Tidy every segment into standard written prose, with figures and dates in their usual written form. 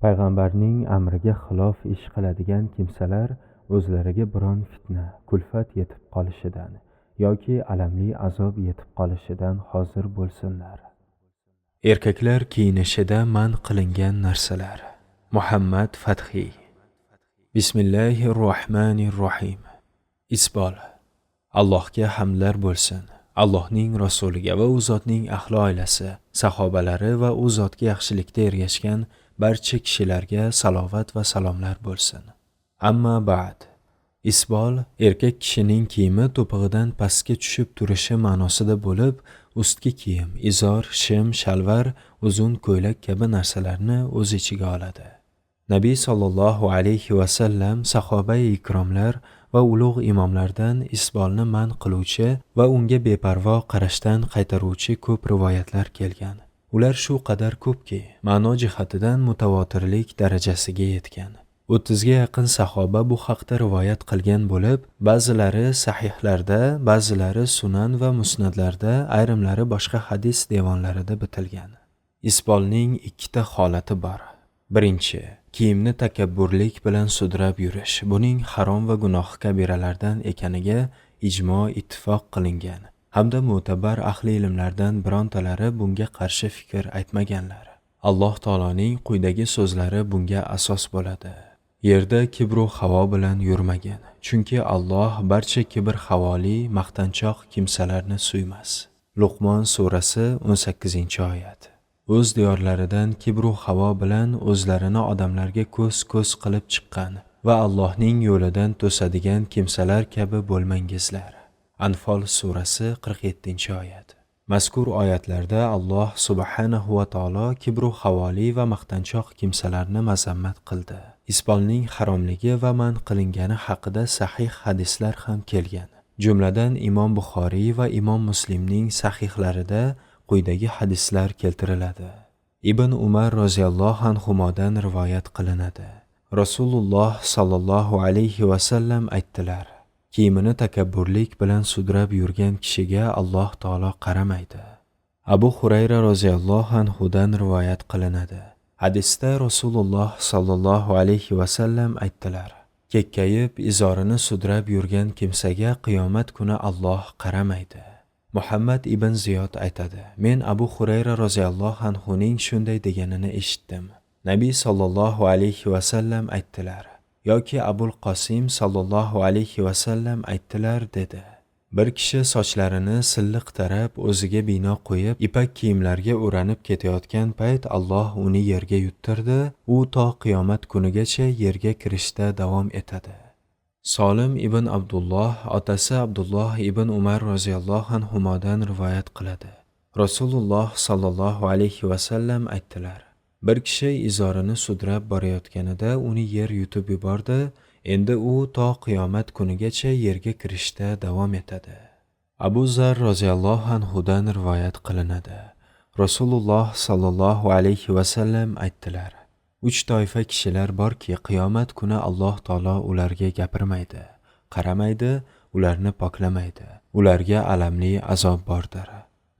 Payg'ambarning amriga xilof ish qiladigan kimsalar o'zlariga biron fitna, kulfat yetib qolishidan yoki alamli azob yetib qolishidan hozir bo'lsinlar. Erkaklar kiyinishida man qilingan narsalar. Muhammad Fathiy. Bismillahirrohmanirrohim. Isbol. Allohga hamdlar bo'lsin. Allohning rasuliga va u zotning ahli oilasi, sahobalari va u zotga yaxshilikda ergashgan barcha kishilarga salovat va salomlar bo'lsin. Amma ba'd. Isbol erkak kishining kiyimi to'pig'idan pastga tushib turishi ma'nosida bo'lib, ustki kiyim, izor, shim, shalvar, uzun ko'ylak kabi narsalarni o'z ichiga oladi. Nabiy sollallohu alayhi va sallam sahobai ikromlar va ulug' imomlardan isbolni man qiluvchi va unga beparvo qarashdan qaytaruvchi ko'p rivoyatlar kelgan. Ular shu qadar ko'pki, ma'no jihatidan mutavotirlik darajasiga yetgan. 30 ga yaqin sahoba bu haqda rivoyat qilgan bo'lib, ba'zilari sahihlarda, ba'zilari sunan va musnadlarda, ayrimlari boshqa hadis devonlarida bitilgan. Isbolning ikkita holati bor. Birinchi, kiyimni takabburlik bilan sudrab yurish. Buning harom va gunoh kabiralardan ekaniga ijmo ittifoq qilingan. Hamda mo'tabar ahli ilmlardan birontalari bunga qarshi fikr aytmaganlar. Alloh taoloning quyidagi so'zlari bunga asos bo'ladi. Yerda kibru havo bilan yurmagan, chunki Alloh barcha kibr havoli, maqtanchoq kimsalarni suymas. Luqmon surasi 18-oyat. O'z diyorlaridan kibru havo bilan o'zlarini odamlarga ko'z qilib chiqqan va Allohning yo'lidan to'sadigan kimsalar kabi bo'lmangizlar. Anfol surasi 47-oyat. Mazkur oyatlarda Alloh subhanahu va taolo kibru havoli va maqtanchoq kimsalarni mazammat qildi. Isbolning haromligi va man qilingani haqida sahih hadislar ham kelgan. Jumladan Imom Buxoriy va Imom Muslimning sahihlarida quyidagi hadislar keltiriladi. Ibn Umar roziyallohu anhudan rivoyat qilinadi. Rasululloh sallallohu alayhi va sallam aytdilar: kiyimini takabburlik bilan sudrab yurgan kishiga Alloh taolo qaramaydi. Abu Hurayra roziyallohu anhudan rivoyat qilinadi. Hadisda Rasululloh sallallohu alayhi va sallam aytdilar: kekkayib izorini sudrab yurgan kimsaga qiyomat kuni Alloh qaramaydi. Muhammad ibn Ziyod aytadi: men Abu Hurayra roziyallohu anhuning shunday deganini eshitdim. Nabiy sallallohu alayhi va sallam aytdilar yoki Abul Qosim sallallohu alayhi va sallam aytdilar dedi. Bir kishi sochlarini silliq tarab o'ziga bino qo'yib, ipak kiyimlarga o'ranib ketayotgan payt Alloh uni yerga yuttirdi. U to qiyomat kunigacha yerga kirishda davom etadi. Solim ibn Abdulloh otasi Abdulloh ibn Umar roziyallohu anhudan rivoyat qiladi. Rasululloh sallallohu alayhi va sallam aytdilar: bir kishi izorini sudrab borayotganida uni yer yutib yubordi. Endi u to qiyomat kunigacha yerga kirishda davom etadi. Abu Zar roziyallohu anhudan rivoyat qilinadi. Rasululloh sallallohu alayhi va sallam aytdilar: 3 toifa kishilar borki, qiyomat kuni Alloh taolo ularga gapirmaydi, qaramaydi, ularni poklamaydi. Ularga alamli azob bordir.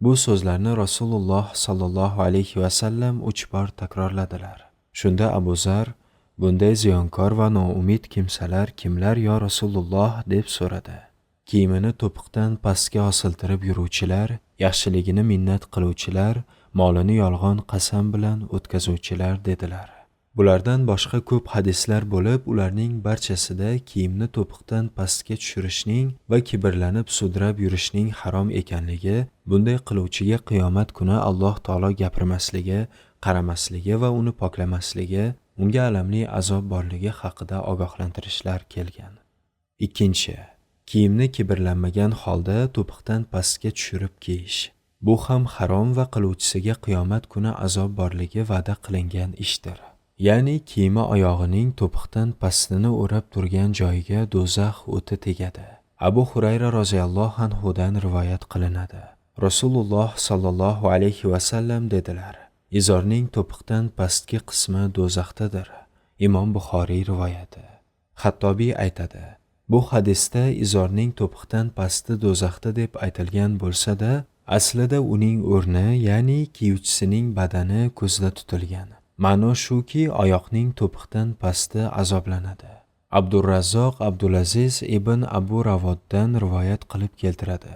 Bu so'zlarni Rasululloh sallallohu alayhi va sallam 3 bor takrorladilar. Shunda Abu Zar: bunday ziyonkor va noumid kimsalar kimlar yo Rasululloh deb so'radi. Kiyimini to'piqdan pastga osiltirib yuruvchilar, yaxshiligini minnat qiluvchilar, molini yolg'on qasam bilan o'tkazuvchilar dedilar. Bulardan boshqa ko'p hadislar bo'lib, ularning barchasida kiyimni to'piqdan pastga tushirishning va kibrlanib sudrab yurishning harom ekanligi, bunday qiluvchiga qiyomat kuni Alloh taolo gapirmasligi, qaramasligi va uni poklamasligi, unga alamli azob borligi haqida ogohlantirishlar kelgan. Ikkinchi, kiyimni kibrlanmagan holda to'piqdan pastga tushirib kiyish. Bu ham harom va qiluvchisiga qiyomat kuni azob borligi va'da qilingan ishdir. Ya'ni kiyimi oyog'ining to'piqdan pastini o'rab turgan joyiga do'zax o'ti tegadi. Abu Hurayra roziyallohu anhudan rivoyat qilinadi. Rasululloh sallallohu alayhi va sallam dedilar: izorning to'piqdan pastki qismi do'zaxdadir. Imom Buxoriy rivoyati. Xattobiy aytadi: bu hadisda izorning to'piqdan pasti do'zaxda deb aytilgan bo'lsa-da, aslida uning o'rni, ya'ni kiyuvchisining badani ko'zda tutilgan. Ma'no shuki, oyoqning to'piqdan pasti azoblanadi. Abdurrazzoq Abdulaziz ibn Abu Ravoddan rivoyat qilib keltiradi.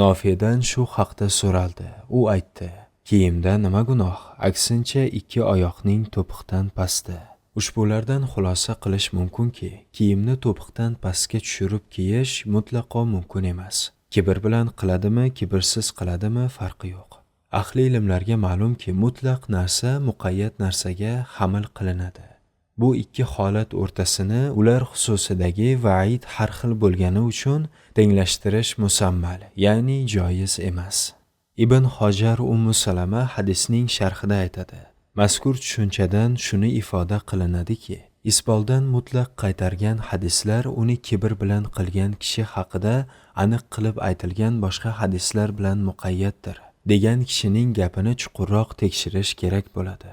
Nofidan shu haqda so'raldi. U aytdi: kiyimda nima gunoh? Aksincha ikki oyoqning to'piqdan pasti. Ushbulardan xulosa qilish mumkinki, kiyimni to'piqdan pastga tushirib kiyish mutlaqo mumkin emas. Kibr bilan qiladimi, kibrsiz qiladimi farqi yo'q. Ahli ilmlarga ma'lumki, mutlaq narsa muqayyat narsaga hamil qilinadi. Bu ikki holat o'rtasini ular xususidagi va'id har xil bo'lgani uchun tenglashtirish musammal, ya'ni joiz emas. Ibn Hojar Ummu Salama hadisning sharhida aytadi: mazkur tushunchadan shuni ifoda qilinadiki, isboldan mutlaq qaytargan hadislar uni kibr bilan qilgan kishi haqida aniq qilib aytilgan boshqa hadislar bilan muqayyatdir degan kishining gapini chuqurroq tekshirish kerak bo'ladi.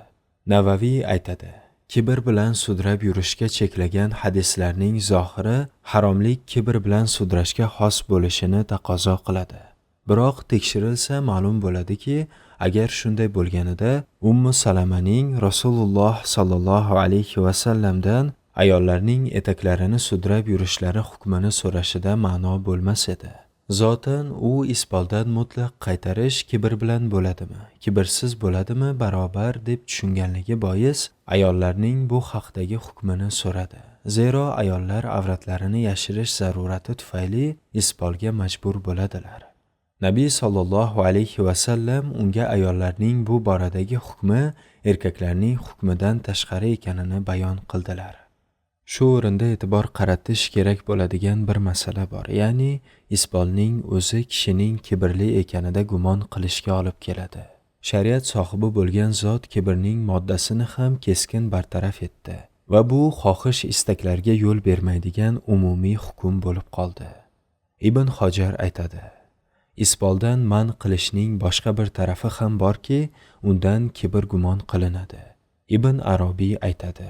Navaviy aytadi: kibr bilan sudrab yurishga cheklagan hadislarning zohiri haromlik kibr bilan sudrashga xos bo'lishini taqozo qiladi. Biroq tekshirilsa ma'lum bo'ladiki, agar shunday bo'lganida Ummu Salamaning Rasululloh sallallohu alayhi va sallamdan ayollarning etaklarini sudrab yurishlari hukmini so'rashida ma'no bo'lmas edi. Zotan u isboldan mutlaq qaytarish kibr bilan bo'ladimi, kibrsiz bo'ladimi barobar deb tushunganligi bois ayollarning bu haqdagi hukmini so'radi. Zero ayollar avratlarini yashirish zarurati tufayli isbolga majbur bo'ladilar. Nabiy sallallohu alayhi va sallam unga ayollarning bu boradagi hukmi erkaklarning hukmidan tashqari ekanini bayon qildilar. Shu o'rinda e'tibor qaratish kerak bo'ladigan bir masala bor, ya'ni isbolning o'zi kishining kibrli ekanida gumon qilishga olib keladi. Shariat sohibi bo'lgan zot kibrning moddasini ham keskin bartaraf etdi va bu xohish istaklarga yo'l bermaydigan umumiy hukm bo'lib qoldi. Ibn Hojar aytadi: isboldan man qilishning boshqa bir tarafi ham borki, undan kibr gumon qilinadi. Ibn Arobiy aytadi: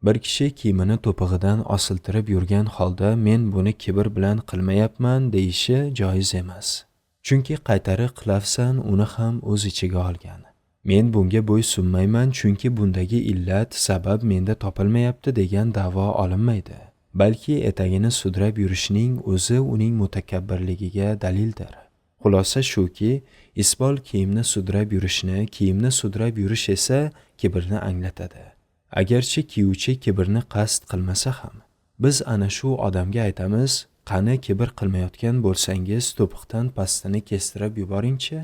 bir kishi kiyimini to'pig'idan osiltirib yurgan holda men buni kibr bilan qilmayapman deyishi joiz emas. Chunki qaytariq lafzan uni ham o'z ichiga olgan. Men bunga bo'ysunmayman chunki bundagi illat, sabab menda topilmayapti degan da'vo olinmaydi. Balki etagini sudrab yurishning o'zi uning mutakabbirligiga dalildir. Xulosa shuki, isbol kiyimni sudrab yurishni, kiyimni sudrab yurish esa kibrni anglatadi. Agarchi kiyuvchi kibrni qasd qilmasa ham, biz ana shu odamga aytamiz: qani kibr qilmayotgan bo'lsangiz to'piqdan pastini kestirib yuboringchi.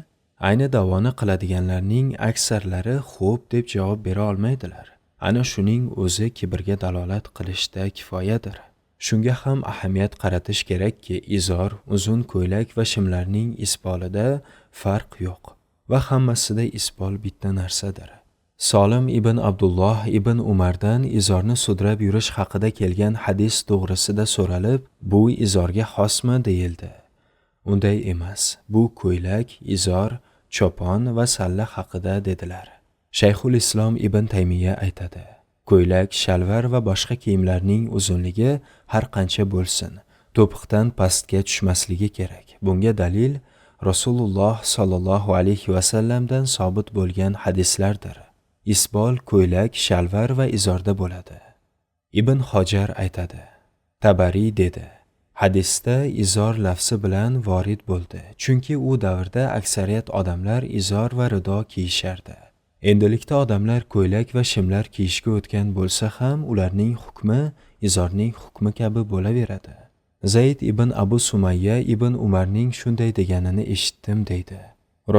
Ayni davoni qiladiganlarning aksarlari xo'p deb javob bera olmaydilar. Ana shuning o'zi kibrga dalolat qilishda kifoyadir. Shunga ham ahamiyat qaratish kerakki, izor, uzun ko'ylak va shimlarning isbolida farq yo'q va hammasida isbol bitta narsadir. Solim ibn Abdulloh ibn Umardan izorni sudrab yurish haqida kelgan hadis to'g'risida so'ralib, bu izorga xosmi deyildi. Unday emas, bu ko'ylak, izor, chopon va salla haqida dedilar. Shayxul Islom ibn Taymiya aytadi: ko'ylak, shalvar va boshqa kiyimlarning uzunligi har qancha bo'lsin, to'piqdan pastga tushmasligi kerak. Bunga dalil Rasululloh sallallohu alayhi va sallamdan sobit bo'lgan hadislardir. Isbol ko'ylak, shalvar va izorda bo'ladi. Ibn Hojar aytadi: Tabariy dedi: hadisda izor lafzi bilan vorid bo'ldi, chunki u davrda aksariyat odamlar izor va rido kiyishardi. Endilikda odamlar ko'ylak va shimlar kiyishga o'tgan bo'lsa ham, ularning hukmi izorning hukmi kabi bo'laveradi. Zayd ibn Abu Sumayya ibn Umarning shunday deganini eshitdim deydi.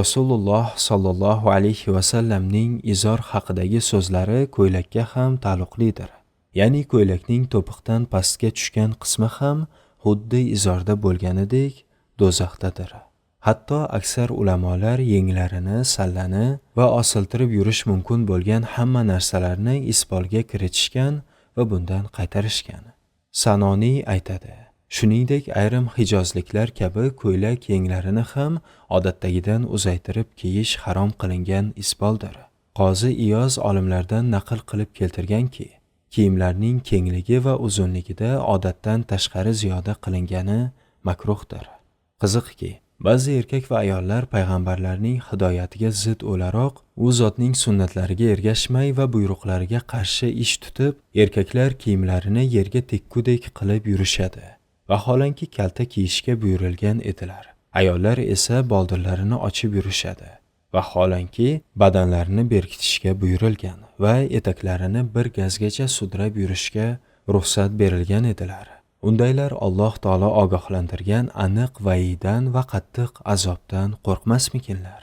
Rasululloh sallallohu alayhi va sallamning izor haqidagi so'zlari ko'ylakka ham taalluqlidir. Ya'ni ko'ylakning to'piqdan pastga tushgan qismi ham xuddi izorda bo'lganidek do'zaxdadir. Hatto aksar ulamolar yenglarini, sallani va osiltirib yurish mumkin bo'lgan hamma narsalarni isbolga kiritishgan va bundan qaytarishgan. Sanoniy aytadi: shuningdek ayrim hijozliklar kabi ko'ylak yenglarini ham odatdagidan uzaytirib kiyish harom qilingan isboldir. Qozi Iyoz olimlardan naql qilib keltirganki, kiyimlarning kengligi va uzunligida odatdan tashqari ziyoda qilingani makruhdir. Qiziqki, Ba'zi erkak va ayollar payg'ambarlarning hidoyatiga zid o'laroq u zotning sunnatlariga ergashmay va buyruqlariga qarshi ish tutib, erkaklar kiyimlarini yerga tekkudek qilib yurishadi. Vaholanki kalta kiyishga buyurilgan edilar. Ayollar esa boldirlarini ochib yurishadi. Vaholanki badanlarini berkitishga buyurilgan va etaklarini bir gazgacha sudrab yurishga ruxsat berilgan edilar. Undaylar Alloh taolo ogohlantirgan aniq va'iddan va qattiq azobdan qo'rqmasmikinlar?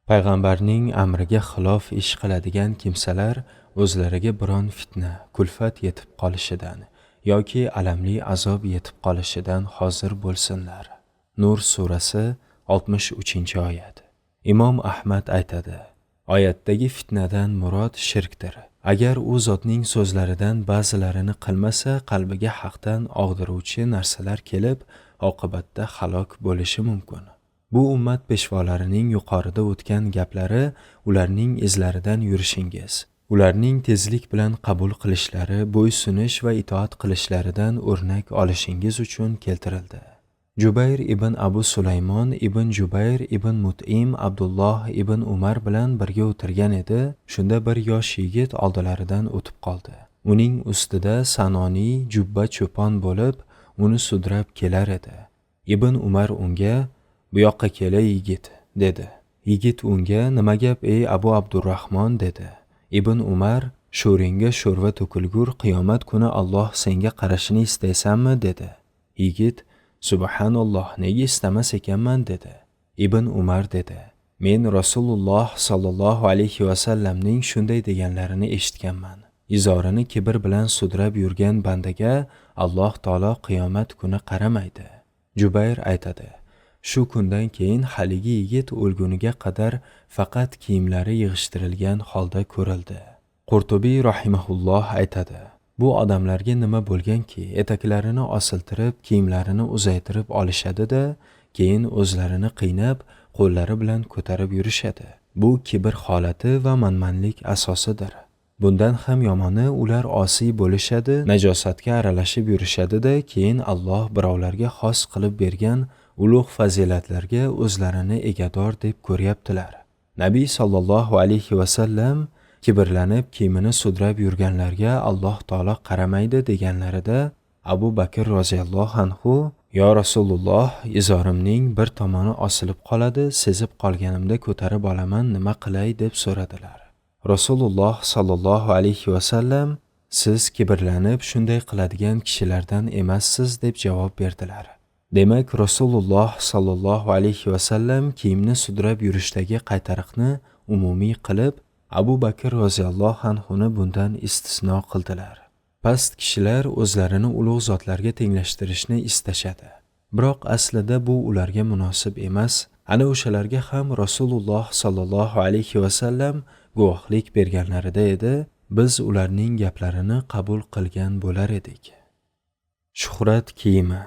Payg'ambarning amriga xilof ish qiladigan kimsalar o'zlariga biron fitna, kulfat yetib qolishidan yoki alamli azob yetib qolishidan hozir bo'lsinlar. Nur surasi 63-oyat. Imom Ahmad aytadi: oyatdagi fitnadan murod shirkdir. Agar u zotning so'zlaridan ba'zilarini qilmasa, qalbiga haqdan og'diruvchi narsalar kelib, oqibatda halok bo'lishi mumkin. Bu ummat peshvolarining yuqorida o'tgan gaplari ularning izlaridan yurishingiz, ularning tezlik bilan qabul qilishlari, bo'ysunish va itoat qilishlaridan o'rnak olishingiz uchun keltirildi. Jubayr ibn Abu Sulaymon ibn Jubayr ibn Mut'im Abdulloh ibn Umar bilan birga o'tirgan edi. Shunda bir yosh yigit oldilaridan o'tib qoldi. Uning ustida sanoniy jubba cho'pon bo'lib, uni sudrab kelar edi. Ibn Umar unga: "Bu yoqqa kela yigit", dedi. Yigit unga: "Nima gap ey Abu Abdurrahmon", dedi. Ibn Umar: "Sho'ringga sho'rva to'kilgur, qiyomat kuni Alloh senga qarashini istaysanmi?" dedi. Yigit: "Subhanalloh, nega istamas ekanman", dedi. Ibn Umar dedi: "Men Rasululloh sallallohu alayhi va sallamning shunday deganlarini eshitganman. Izorini kibr bilan sudrab yurgan bandaga Alloh taolo qiyomat kuni qaramaydi." Jubayr aytadi: "Shu kundan keyin haligi yigit o'lguniga qadar faqat kiyimlari yig'ishtirilgan holda ko'rildi." Qurtubiy rahimahulloh aytadi: "Bu odamlarga nima bo'lganki, etaklarini osiltirib, kiyimlarini uzaytirib olishadi-da, keyin o'zlarini qiynab, qo'llari bilan ko'tarib yurishadi. Bu kibr holati va manmanlik asosidir. Bundan ham yomoni, ular osiy bo'lishadi, najosatga aralashib yurishadi-da, keyin Alloh birovlarga xos qilib bergan ulug' fazilatlarga o'zlarini egador deb ko'ryaptilar." Nabiy sallallohu alayhi va sallam kibrlanib kiyimini sudrab yurganlarga Alloh taolo qaramaydi deganlarida, Abu Bakr roziyallohu anhu: "Ya Rasululloh, izorimning bir tomoni osilib qoladi, sezib qolganimda ko'tarib olaman, nima qilay?" deb so'radilar. Rasululloh sallallohu alayhi va sallam: "Siz kibrlanib shunday qiladigan kishilardan emassiz", deb javob berdilar. Demak, Rasululloh sallallohu alayhi va sallam kiyimni sudrab yurishdagi qaytariqni umumiy qilib, Abu Bakr roziyallohu anhuni bundan istisno qildilar. Past kishilar o'zlarini ulug' zotlarga tenglashtirishni istashadi. Biroq aslida bu ularga munosib emas. Ana o'shalarga ham Rasululloh sallallohu alayhi va sallam guvohlik berganlarida edi, biz ularning gaplarini qabul qilgan bo'lar edik. Shuhrat kiyimi.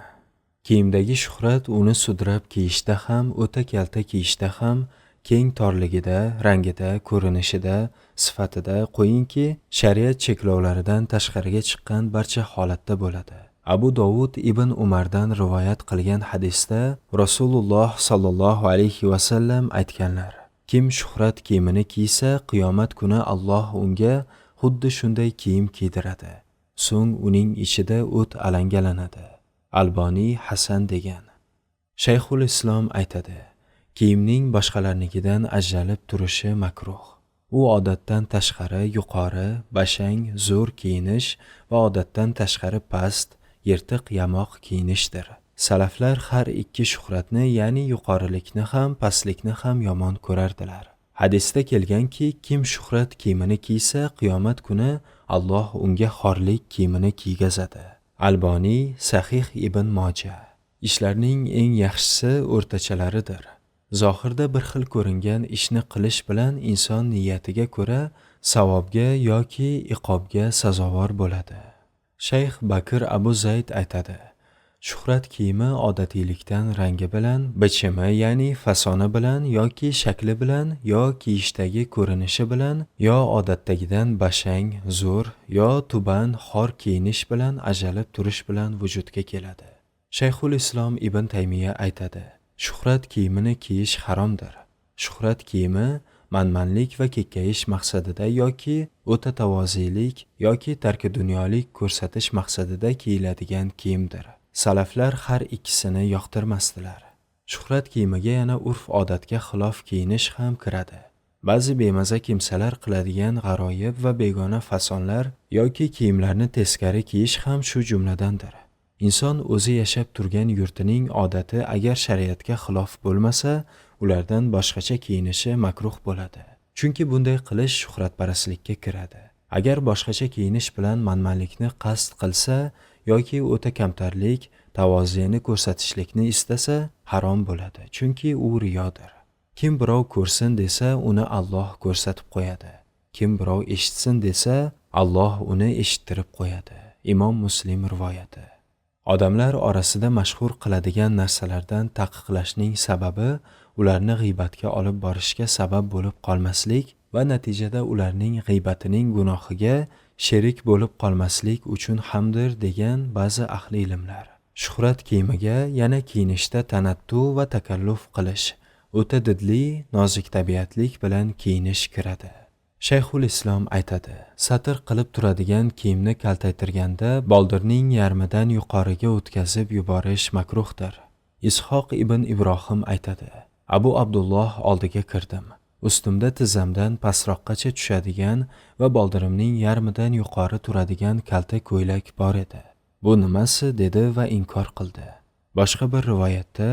Kiyimdagi shuhrat uni sudrab kiyishda ham, o'ta kalta kiyishda ham, keng torligida, rangida, ko'rinishida, sifatida, qo'yingki, shariat cheklovlaridan tashqariga chiqqan barcha holatda bo'ladi. Abu Dovud ibn Umardan rivoyat qilgan hadisda Rasululloh sallallohu alayhi va sallam aytganlar: "Kim shuhrat kiyimini kiysa, qiyomat kuni Alloh unga xuddi shunday kiyim kiydiradi. So'ng uning ichida o't alangalanadi." Alboniy Hasan degan. Shayxul Islom aytadi: "Kiyimning boshqalarnikidan ajralib turishi makruh. U odatdan tashqari yuqori, bashang, zo'r kiyinish va odatdan tashqari past, yirtiq yamoq kiyinishdir." Salaflar har ikki shuhratni, ya'ni yuqorilikni ham, pastlikni ham yomon ko'rardilar. Hadisda kelganki, kim shuhrat kiyimini kiysa, qiyomat kuni Alloh unga xorlik kiyimini kiygazadi. Alboniy Sahih ibn Moja. Ishlarning eng yaxshisi o'rtachalaridir. Zohirda bir xil ko'ringan ishni qilish bilan inson niyatiga ko'ra savobga yoki iqobga sazovor bo'ladi. Shayx Bakr Abu Zayd aytadi: "Shuhrat kiyimi odatiylikdan rangi bilan, bichimi ya'ni fasoni bilan yoki shakli bilan, yo kiyishdagi ko'rinishi bilan, yo odatdagidan bashang, zo'r, yo tuban, xor kiyinish bilan ajralib turish bilan vujudga keladi." Shayxul Islom ibn Taymiya aytadi: Shuhrat kiyimini kiyish haromdir. Shuhrat kiyimi manmanlik va kekkayish maqsadida yoki o'ta tavozilik yoki tarki dunyolik ko'rsatish maqsadida kiyiladigan kiyimdir. Salaflar har ikkisini yoqtirmasdilar. Shuhrat kiyimiga yana urf-odatga xilof kiyinish ham kiradi. Ba'zi bemaza kimsalar qiladigan g'aroyib va begona fasonlar yoki kiyimlarni teskari kiyish ham shu jumladandir. Inson o'zi yashab turgan yurtining odati agar shariatga xilof bo'lmasa, ulardan boshqacha kiyinishi makruh bo'ladi. Chunki bunday qilish shuhratparastlikka kiradi. Agar boshqacha kiyinish bilan manmanlikni qasd qilsa yoki o'ta kamtarlik, tavozeni ko'rsatishlikni istasa, harom bo'ladi. Chunki u riyodir. Kim birov ko'rsin desa, uni Alloh ko'rsatib qo'yadi. Kim birov eshitsin desa, Alloh uni eshittirib qo'yadi. Imom Muslim rivoyati. Odamlar orasida mashhur qiladigan narsalardan taqiqlashning sababi ularni g'iybatga olib borishga sabab bo'lib qolmaslik va natijada ularning g'iybatning gunohiga sherik bo'lib qolmaslik uchun hamdir degan ba'zi ahli ilmlar. Shuhrat kiyimiga yana kiyinishda tanattu va takalluf qilish, o'ta didli, nozik tabiatlik bilan kiyinish kiradi. Shayxul Islom aytadi, satr qilib turadigan kiyimni kaltaytirganda boldirning yarmidan yuqoriga o'tkazib yuborish makruhdir. Ishoq ibn Ibrohim aytadi, Abu Abdulloh oldiga kirdim. Ustimda tizzamdan pastroqqacha tushadigan va boldirimning yarmidan yuqori turadigan kalta ko'ylak bor edi. Bu nimasi dedi va inkor qildi. Boshqa bir rivoyatda,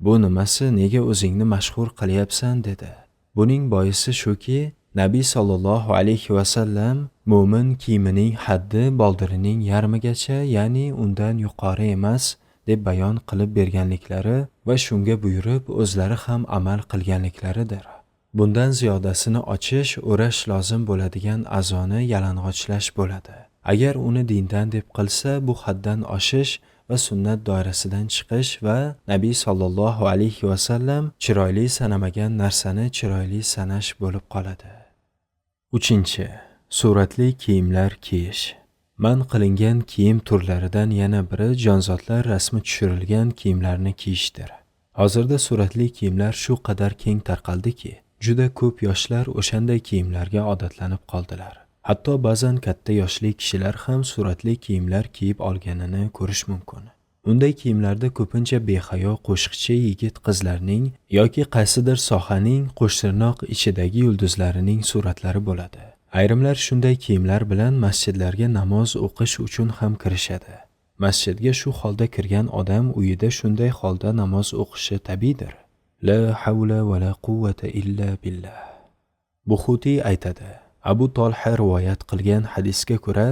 bu nimasi, nega o'zingni mashhur qilyapsan dedi. Buning boisi shuki, Nabiy sallallohu alayhi va sallam mo'min kiyimining haddi boldirining yarmigacha, ya'ni undan yuqori emas deb bayon qilib berganliklari va shunga buyurib o'zlari ham amal qilganliklaridir. Bundan ziyodasini ochish, o'rash lozim bo'ladigan azoni yalang'ochlash bo'ladi. Agar uni dindan deb qilsa, bu haddan oshish va sunnat doirasidan chiqish va Nabiy sallallohu alayhi va sallam chiroyli sanamagan narsani chiroyli sanash bo'lib qoladi. 3. Suratli kiyimlar kiyish. Man qilingan kiyim turlaridan yana biri jonzotlar rasmi tushirilgan kiyimlarni kiyishdir. Hozirda suratli kiyimlar shu qadar keng tarqaldiki, juda ko'p yoshlar o'shanday kiyimlarga odatlanib qoldilar. Hatto ba'zan katta yoshli kishilar ham suratli kiyimlar kiyib olganini ko'rish mumkin. Unday kiyimlarda ko'pincha behayo qo'shiqchi yigit-qizlarning yoki qaysidir sohaning qo'shtirnoq ichidagi yulduzlarining suratlari bo'ladi. Ayrimlar shunday kiyimlar bilan masjidlarga namoz o'qish uchun ham kirishadi. Masjidga shu holda kirgan odam uyida shunday holda namoz o'qishi tabiiydir. La havla va la quvvata illa billah. Buxuti aytadi, Abu Tolha rivoyat qilgan hadisga ko'ra,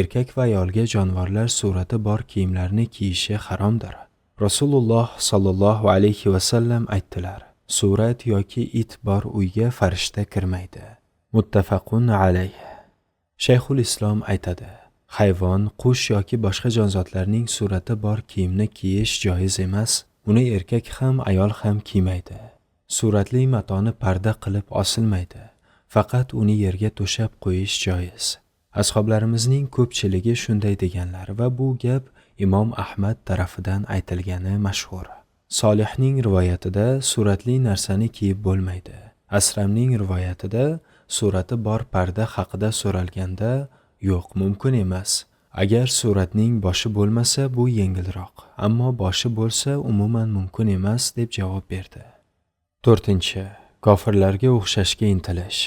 erkak va ayolga jonivorlar surati bor kiyimlarni kiyishi haromdir. Rasululloh sallallohu alayhi va sallam aytdilar, surat yoki it bor uyga farishta kirmaydi. Muttafaqun alayh. Shayxul Islom aytadi, hayvon, qush yoki boshqa jonzotlarning surati bor kiyimni kiyish joiz emas. Uni erkak ham, ayol ham kiymaydi. Suratli matoni parda qilib osilmaydi. Faqat uni yerga to'shab qo'yish joiz. Ashoblarimizning ko'pchiligi shunday deganlar va bu gap Imom Ahmad tarafidan aytilgani mashhur. Solihning rivoyatida suratli narsani kiyib bo'lmaydi. Asramning rivoyatida surati bor parda haqida so'ralganda, yo'q, mumkin emas. Agar suratning boshi bo'lmasa, bu yengilroq, ammo boshi bo'lsa, umuman mumkin emas deb javob berdi. 4. Kofirlarga o'xshashga intilish.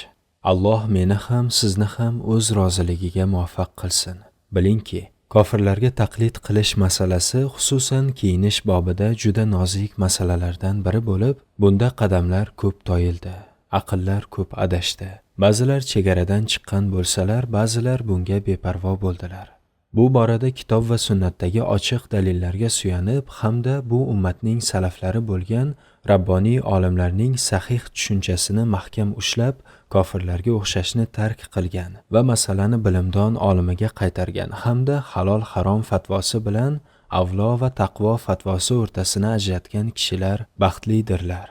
Alloh meni ham, sizni ham o'z roziligiga muvaffaq qilsin. Bilingki, kofirlarga taqlid qilish masalasi xususan kiyinish bobida juda nozik masalalardan biri bo'lib, bunda qadamlar ko'p toyildi, aqllar ko'p adashdi. Ba'zilar chegaradan chiqqan bo'lsalar, ba'zilar bunga beparvo bo'ldilar. Bu borada kitob va sunnatdagi ochiq dalillarga suyanib hamda bu ummatning salaflari bo'lgan rabboniy olimlarning sahih tushunchasini mahkam ushlab, kofirlarga o'xshashni tark qilgan va masalani bilimdon olimiga qaytargan hamda halol harom fatvosi bilan avlo va taqvo fatvosi o'rtasini ajratgan kishilar baxtlidirlar.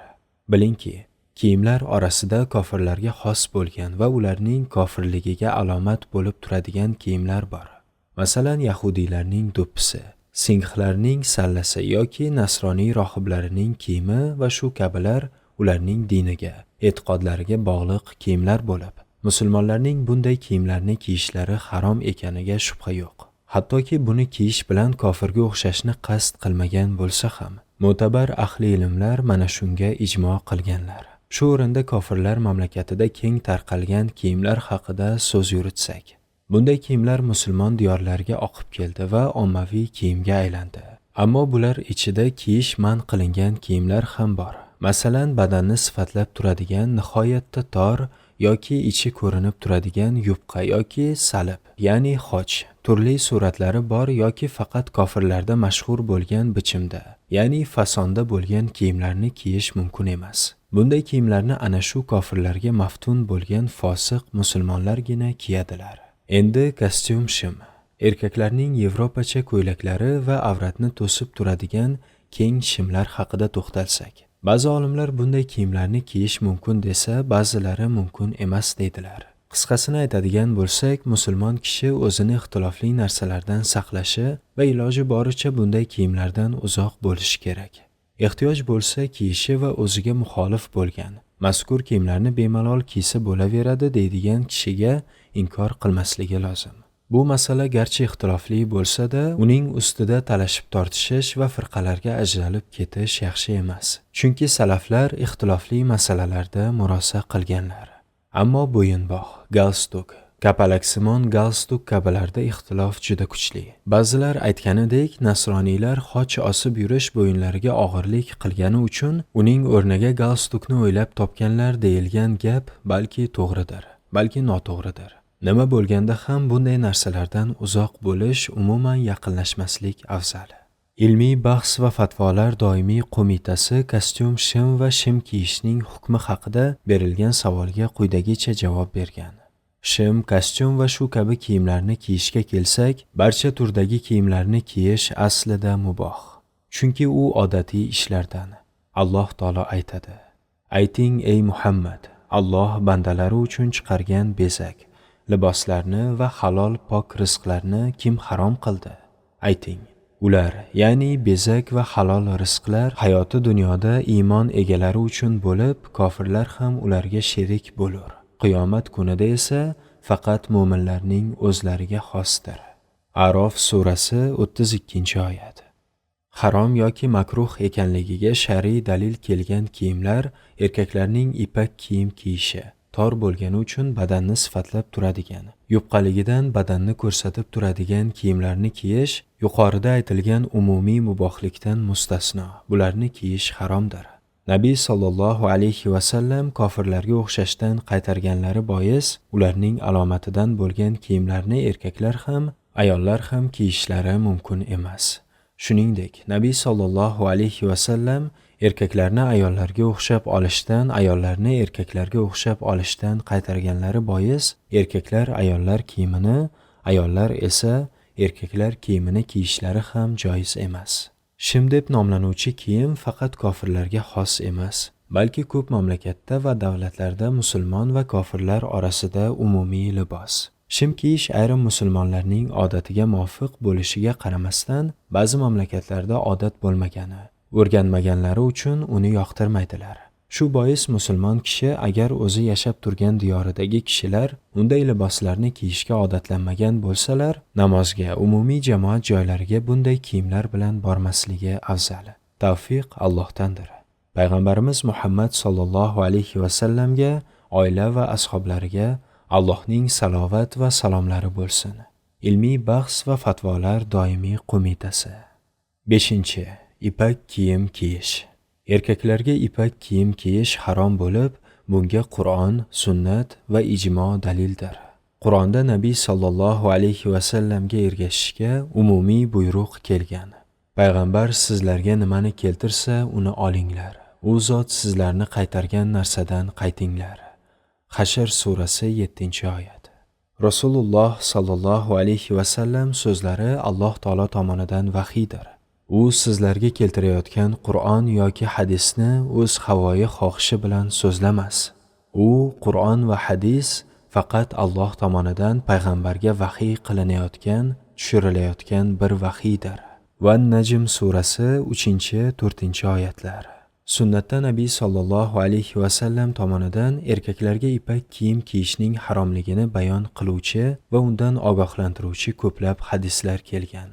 Bilingki, kiyimlar orasida kofirlarga xos bo'lgan va ularning kofirligiga alomat bo'lib turadigan kiyimlar bor. Masalan, yahudiylarning do'ppisi, sinxlarning sallasi yoki nasroniy rohiblarining kiyimi va shu kabilar ularning diniga, e'tiqodlariga bog'liq kiyimlar bo'lib, musulmonlarning bunday kiyimlarni kiyishlari harom ekaniga shubha yo'q. Hattoki buni kiyish bilan kofirga o'xshashni qasd qilmagan bo'lsa ham, mo'tabar ahli ilmlar mana shunga ijmo qilganlar. Shu o'rinda kofirlar mamlakatida keng tarqalgan kiyimlar haqida so'z yuritsak, bunday kiyimlar musulmon diyorlariga oqib keldi va ommaviy kiyimga aylandi. Ammo bular ichida kiyish man qilingan kiyimlar ham bor. Masalan, badanni sifatlab turadigan nihoyatda tor yoki ichi ko'rinib turadigan yubqa yoki salib, ya'ni xoch, turli suratlari bor yoki faqat kofirlarda mashhur bo'lgan bichimda, ya'ni fasonda bo'lgan kiyimlarni kiyish mumkin emas. Bunday kiyimlarni ana shu kofirlarga maftun bo'lgan fosiq musulmonlargina kiyadilar. Endi kostyum shim. Erkaklarning Yevropacha ko'ylaklari va avratni to'sib turadigan keng shimlar haqida to'xtalsak. Ba'zi olimlar bunday kiyimlarni kiyish mumkin desa, ba'zilari mumkin emas deydilar. Qisqasini aytadigan bo'lsak, musulmon kishi o'zini ixtilofli narsalardan saqlashi va iloji boricha bunday kiyimlardan uzoq bo'lishi kerak. Ehtiyoj bo'lsa kiyishi va o'ziga muxolif bo'lgan mazkur kiyimlarni bemalol kiysa bo'laveradi deydigan kishiga inkor qilmasligi lozim. Bu masala garchi ixtilofli bo'lsa-da, uning ustida talashib tortishish va firqalarga ajralib ketish yaxshi emas. Chunki salaflar ixtilofli masalalarda murosa qilganlar. Ammo bo'yinbog', galstuk, kapalaksimon galstuk kabilarda ixtilof juda kuchli. Ba'zilar aytganidek, nasroniylar xoch osib yurish bo'yinlariga og'irlik qilgani uchun uning o'rniga galstukni o'ylab topganlar deyilgan gap balki to'g'ridir, balki noto'g'ridir. Nima bo'lganda ham bunday narsalardan uzoq bo'lish, umuman yaqinlashmaslik afzal. Ilmiy bahs va fatvolar doimiy qo'mitasi kostyum shim va shim kiyishning hukmi haqida berilgan savolga quyidagicha javob bergan. Shim, kostyum va shu kabi kiyimlarni kiyishga kelsak, barcha turdagi kiyimlarni kiyish aslida muboh. Chunki u odatiy ishlardan. Alloh taolo aytadi: "Ayting ey Muhammad, Alloh bandalari uchun chiqargan bezak, liboslarni va halol pok rizqlarni kim harom qildi? Ayting, ular, ya'ni bezak va halol rizqlar hayoti dunyoda iymon egalari uchun bo'lib, kofirlar ham ularga sherik bo'lur. Qiyomat kunida esa faqat mo'minlarning o'zlariga xosdir." Arof surasi 32-oyat. Harom yoki makruh ekanligiga shar'iy dalil kelgan kiyimlar erkaklarning ipak kiyim kiyishi, tor bo'lgani uchun badanni sifatlab turadigan, yupqaligidan badanni ko'rsatib turadigan kiyimlarni kiyish yuqorida aytilgan umumiy mubohlikdan mustasno. Bularni kiyish haromdir. Nabiy sallallohu alayhi va sallam kofirlarga o'xshashdan qaytarganlari bois ularning alomatidan bo'lgan kiyimlarni erkaklar ham, ayollar ham kiyishlari mumkin emas. Shuningdek, Nabiy sallallohu alayhi va sallam erkaklarni ayollarga o'xshab olishdan, ayollarni erkaklarga o'xshab olishdan qaytarganlari bois erkaklar ayollar kiyimini, ayollar esa erkaklar kiyimini kiyishlari ham joiz emas. Shim deb nomlanuvchi kiyim faqat kofirlarga xos emas, balki ko'p mamlakatda va davlatlarda musulmon va kofirlar orasida umumiy libos. Shim kiyish ayrim musulmonlarning odatiga muvofiq bo'lishiga qaramasdan, ba'zi mamlakatlarda odat bo'lmagani, o'rganmaganlari uchun uni yoqtirmaydilar. Shu bois musulmon kishi agar o'zi yashab turgan diyoridagi kishilar unday liboslarni kiyishga odatlanmagan bo'lsalar, namozga, umumiy jamoat joylariga bunday kiyimlar bilan bormasligi afzal. Tavfiq Allohdandir. Payg'ambarimiz Muhammad sallallohu alayhi va sallamga, oila va ashablariga Allohning salovat va salomlari bo'lsin. Ilmiy bahs va fatvolar doimiy qo'mitasi. 5. Ipak kiyim kiyish. Erkaklarga ipak kiyim kiyish harom bo'lib, bunga Qur'on, sunnat va ijmo dalildir. Qur'onda Nabiy sallallohu alayhi va sallamga ergashishga umumiy buyruq kelgan. Payg'ambar sizlarga nimani keltirsa, uni olinglar. U zot sizlarni qaytargan narsadan qaytinglar. Hashr surasi 7-oyat. Rasululloh sallallohu alayhi va sallam so'zlari Alloh taolo tomonidan vahiydir. U sizlarga keltirayotgan Qur'on yoki hadisni o'z havoyi xohishi bilan so'zlamas. U Qur'on va hadis faqat Alloh tomonidan payg'ambarga vahiy qilinayotgan, tushirilayotgan bir vahiydir. va Najm surasi 3-4 oyatlar. Sunnatda Nabiy sallallohu alayhi va sallam tomonidan erkaklarga ipak kiyim kiyishning haromligini bayon qiluvchi va undan ogohlantiruvchi ko'plab hadislar kelgan.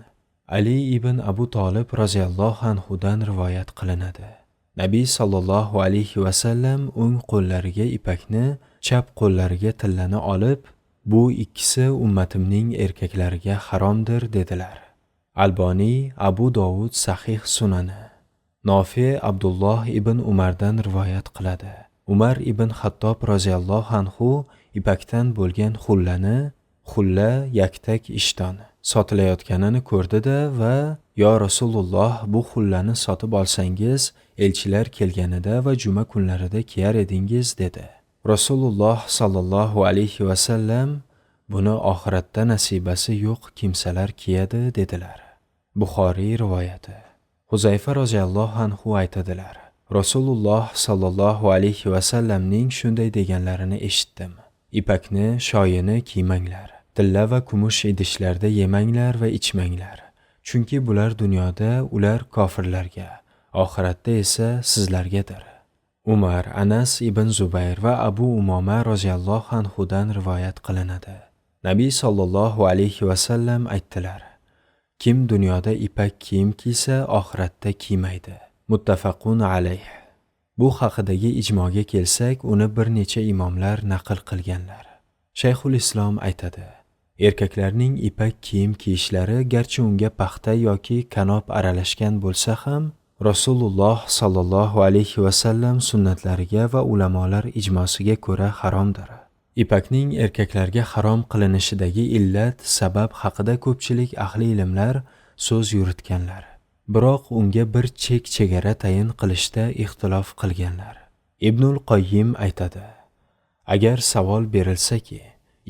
Ali ibn Abu Talib roziyallohu anhudan rivoyat qilinadi. Nabiy sallallohu alayhi va sallam o'ng qo'llariga ipakni, chap qo'llariga tillani olib, bu ikkisi ummatimning erkaklariga haromdir dedilar. Alboniy Abu Dovud Sahih Sunani. Nofi Abdulloh ibn Umardan rivoyat qiladi. Umar ibn Xattob roziyallohu anhu ipakdan bo'lgan xulla yaktak ishton sotilayotganini ko'rdi-da va "Yo Rasululloh, bu xullani sotib olsangiz, elchilar kelganida va juma kunlarida kiyar edingiz" dedi. Rasululloh sallallohu alayhi va sallam buni oxiratda nasibasi yo'q kimsalar kiyadi dedilar. Buxoriy rivoyati. Huzayfa roziyallohu anhu aytadilar: Rasululloh sallallohu alayhi va sallamning shunday deganlarini eshitdim. Ipakni, shoyini kiymanglar. Tilla va kumush idishlarda yemanglar va ichmanglar. Chunki bular dunyoda ular kofirlarga, oxiratda esa sizlargadir. Umar, Anas ibn Zubayr va Abu Umoma roziyallohu anhudan rivoyat qilinadi. Nabiy sallallohu alayhi va sallam aytdilar: Kim dunyoda ipak kiyim kiysa, oxiratda kiymaydi. Muttafaqun alayh. Bu haqidagi ijmoga kelsak, uni bir necha imomlar naql qilganlar. Shayxul Islom aytadi: Erkaklarning ipak kiyim kiyishlari garchi unga paxta yoki kanob aralashgan bo'lsa ham, Rasululloh sallallohu alayhi va sallam sunnatlariga va ulamolar ijmosiga ko'ra haromdir. Ipakning erkaklarga harom qilinishidagi illat, sabab haqida ko'pchilik ahli ilmlar so'z yuritganlar. Biroq unga bir chegara tayin qilishda ixtilof qilganlar. Ibnul Qoyyim aytadi: Agar savol berilsa-ki,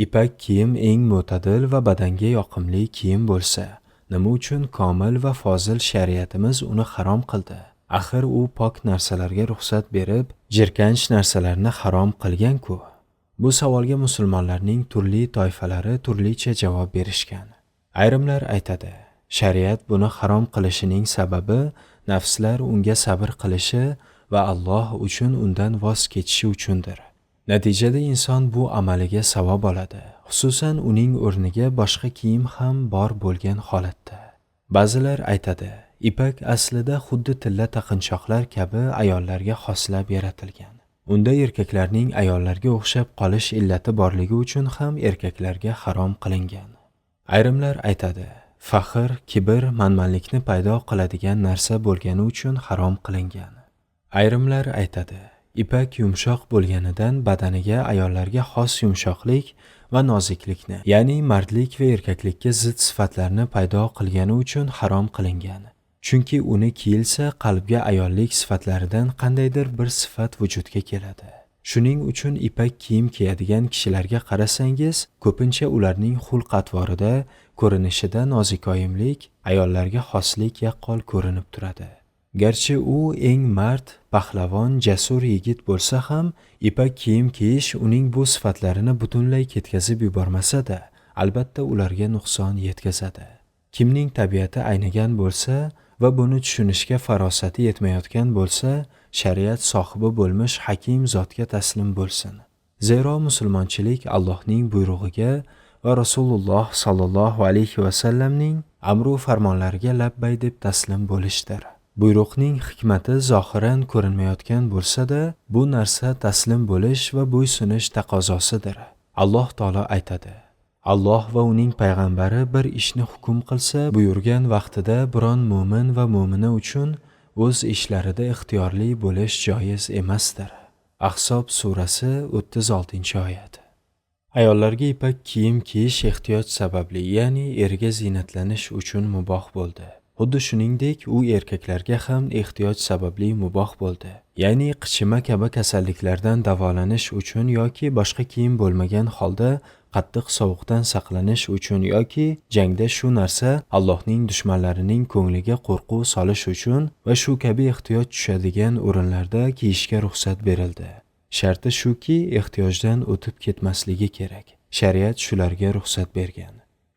ipak kiyim eng mo'tadil va badanga yoqimli kiyim bo'lsa, nima uchun komil va fozil shariatimiz uni harom qildi? Axir u pok narsalarga ruxsat berib, jirkanch narsalarni harom qilgan-ku. Bu savolga musulmonlarning turli toifalari turlicha javob berishgan. Ayrimlar aytadi: Shariat buni harom qilishining sababi nafslar unga sabr qilishi va Alloh uchun undan voz kechishi uchundir. Natijada inson bu amaliga savob oladi, xususan uning o'rniga boshqa kiyim ham bor bo'lgan holatda. Ba'zilar aytadi: Ipak aslida xuddi tilla taqinchoqlar kabi ayollarga xoslab yaratilgan. Unda erkaklarning ayollarga o'xshab qolish illati borligi uchun ham erkaklarga harom qilingan. Ayrimlar aytadi: Faxr, kibr, manmanlikni paydo qiladigan narsa bo'lgani uchun harom qilingan. Ayrimlar aytadi: Ipak yumshoq bo'lganidan badaniga ayollarga xos yumshoqlik va noziklikni, ya'ni mardlik va erkaklikka zid sifatlarni paydo qilgani uchun harom qilingan. Chunki uni kiyilsa qalbga ayollik sifatlaridan qandaydir bir sifat vujudga keladi. Shuning uchun ipak kiyim kiyadigan kishilarga qarasangiz, ko'pincha ularning xulq-atvorida, ko'rinishida nozikoyimlik, ayollarga xoslik yaqqol ko'rinib turadi. Garchi u eng mard, pahlavon, jasur yigit bo'lsa ham, ipak kiyim kiyish uning bu sifatlarini butunlay ketkazib yubormasa-da, albatta ularga nuqson yetkazadi. Kimning tabiati aynigan bo'lsa va buni tushunishga farosati yetmayotgan bo'lsa, shariat sohibi bo'lmish hakim zotga taslim bo'lsin. Zero musulmonchilik Allohning buyrug'iga va Rasululloh sallallohu alayhi va sallamning amru farmonlariga labbay deb taslim bo'lishdir. Buyruqning hikmati zohiran ko'rinmayotgan bo'lsa-da, bu narsa taslim bo'lish va bo'ysunish taqozosidir. Alloh taolo aytadi: Alloh va uning payg'ambari bir ishni hukm qilsa, buyurgan vaqtida biron mo'min va mo'mina uchun o'z ishlarida ixtiyorli bo'lish joiz emasdir. Ahzob surasi 36-oyat. Ayollarga ipak kiyim kiyish ehtiyoj sababli, ya'ni eriga ziynatlanish uchun muboh bo'ldi. Xuddi shuningdek, u erkaklarga ham ehtiyoj sababli muboh bo'ldi. Ya'ni qichima kabi kasalliklardan davolanish uchun yoki boshqa kiyim bo'lmagan holda qattiq sovuqdan saqlanish uchun yoki jangda shu narsa Allohning dushmanlarining ko'ngliga qo'rquv solish uchun va shu kabi ehtiyoj tushadigan o'rinlarda kiyishga ruxsat berildi. Sharti shuki, ehtiyojdan o'tib ketmasligi kerak. Shariat shularga ruxsat bergan.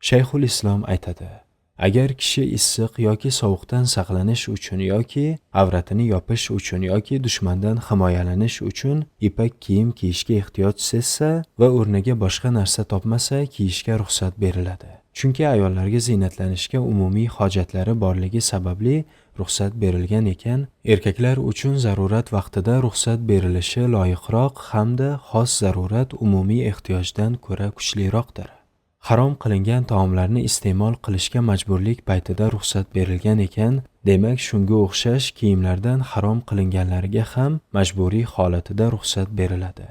Shayxul Islom aytadi: Agar kishi issiq yoki sovuqdan saqlanish uchun yoki avratini yopish uchun yoki dushmandan himoyalanish uchun ipak kiyim kiyishga ehtiyoj sezsa va o'rniga boshqa narsa topmasa, kiyishga ruxsat beriladi. Chunki ayollarga ziynatlanishga umumiy hojatlari borligi sababli ruxsat berilgan ekan, erkaklar uchun zarurat vaqtida ruxsat berilishi loyiqroq hamda xos zarurat umumiy ehtiyojdan ko'ra kuchliroqdir. Harom qilingan taomlarni iste'mol qilishga majburlik paytida ruxsat berilgan ekan, demak shunga o'xshash kiyimlardan harom qilinganlarga ham majburiy holatida ruxsat beriladi.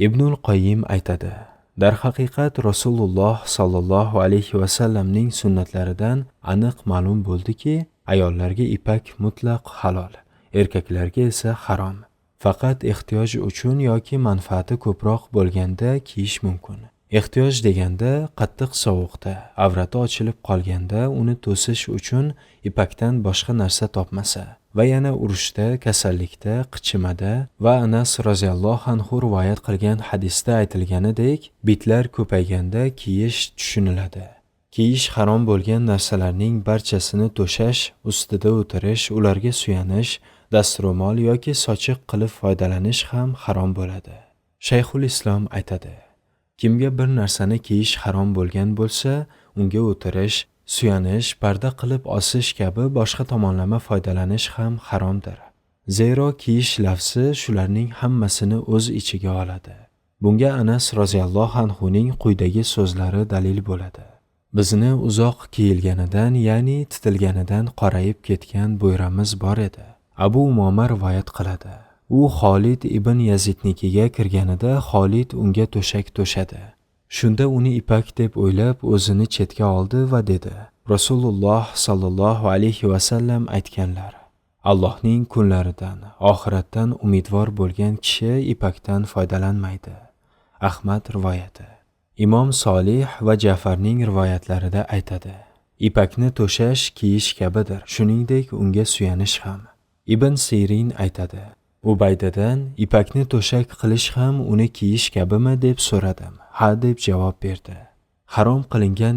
Ibnul Qoyyim aytadi: Darhaqiqat Rasululloh sallallohu alayhi va sallamning sunnatlaridan aniq ma'lum bo'ldiki, ayollarga ipak mutlaq halol, erkaklarga esa harom. Faqat ehtiyoj uchun yoki manfaati ko'proq bo'lganda kiyish mumkin. Ehtiyoj deganda qattiq sovuqda, avrati ochilib qolganda uni to'sish uchun ipakdan boshqa narsa topmasa va yana urushda, kasallikda, qichimada va Anas roziyallohu anhu rivoyat qilgan hadisda aytilganidek, bitlar ko'payganda kiyish tushuniladi. Kiyish harom bo'lgan narsalarning barchasini to'shash, ustida o'tirish, ularga suyanish, dastro'mol yoki sochiq qilib foydalanish ham harom bo'ladi. Shayxul Islom aytadi: Kimga bir narsani kiyish harom bo'lgan bo'lsa, unga o'tirish, suyanish, parda qilib osish kabi boshqa tomonlama foydalanish ham haromdir. Zero kiyish lafzi shularning hammasini o'z ichiga oladi. Bunga Anas roziyallohu anhuning quyidagi so'zlari dalil bo'ladi: Bizni uzoq kiyilganidan, ya'ni titilganidan qorayib ketgan bo'yramiz bor edi. Abu Umoma rivoyat qiladi. U Xolid ibn Yazidnikiga kirganida Xolid unga to'shak to'shadi. Shunda uni ipak deb o'ylab o'zini chetga oldi va dedi: Rasululloh sallallohu alayhi va sallam aytganlar: Allohning kunlaridan, oxiratdan umidvor bo'lgan kishi ipakdan foydalanmaydi. Ahmad rivoyati. Imom Solih va Jafarning rivoyatlarida aytadi: Ipakni to'shash kiyish kabidir, shuningdek unga suyanish ham. Ibn Sirin aytadi: Ubaydadan ipakni to'shak qilish ham uni kiyish kabimi deb so'radim. Ha deb javob berdi. Harom qilingan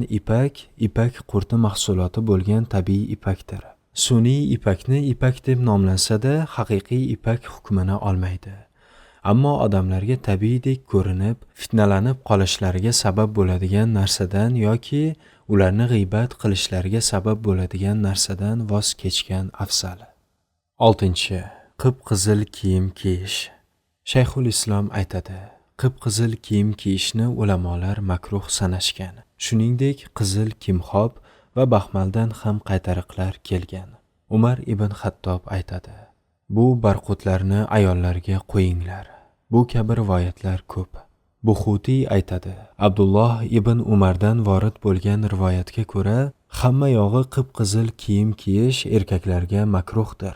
ipak qurti mahsuloti bo'lgan tabiiy ipakdir. Sun'iy ipakni ipak deb nomlansa-da, haqiqiy ipak hukmini olmaydi. Ammo odamlarga tabiiydek ko'rinib, fitnalanib qolishlariga sabab bo'ladigan narsadan yoki ularni g'iybat qilishlariga sabab bo'ladigan narsadan voz kechgan afzal. 6. Qip-qizil kiyim kiyish. Shayxul Islom aytadi: Qip-qizil kiyim kiyishni ulamolar makruh sanashgan. Shuningdek, qizil kimxob va baxmaldan ham qaytariqlar kelgan. Umar ibn Xattob aytadi: Bu barqutlarni ayollarga qo'yinglar. Bu kabi rivoyatlar ko'p. Buxutiy aytadi: Abdulloh ibn Umardan vorid bo'lgan rivoyatga ko'ra, hamma yog'i qip-qizil kiyim kiyish erkaklarga makruhdir.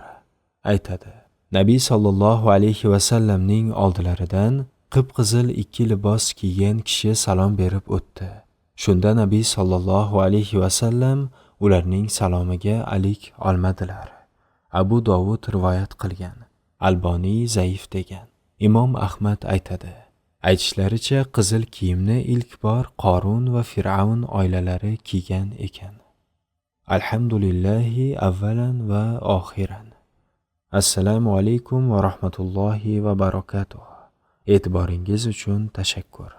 Aytadi: Nabiy sallallohu alayhi va sallamning oldilaridan qip-qizil 2 libos kiygan kishi salom berib o'tdi. Shunda Nabiy sallallohu alayhi va sallam ularning salomiga alik olmadilar. Abu Dovud rivoyat qilgan. Alboniy zaif degan. Imom Ahmad aytadi: Aytishlaricha qizil kiyimni ilk bor Qorun va Fir'avn oilalari kiygan ekan. Alhamdulillahi avvalan va oxiran. Assalomu alaykum va rahmatullohi va barakatuh. E'tiboringiz uchun tashakkur.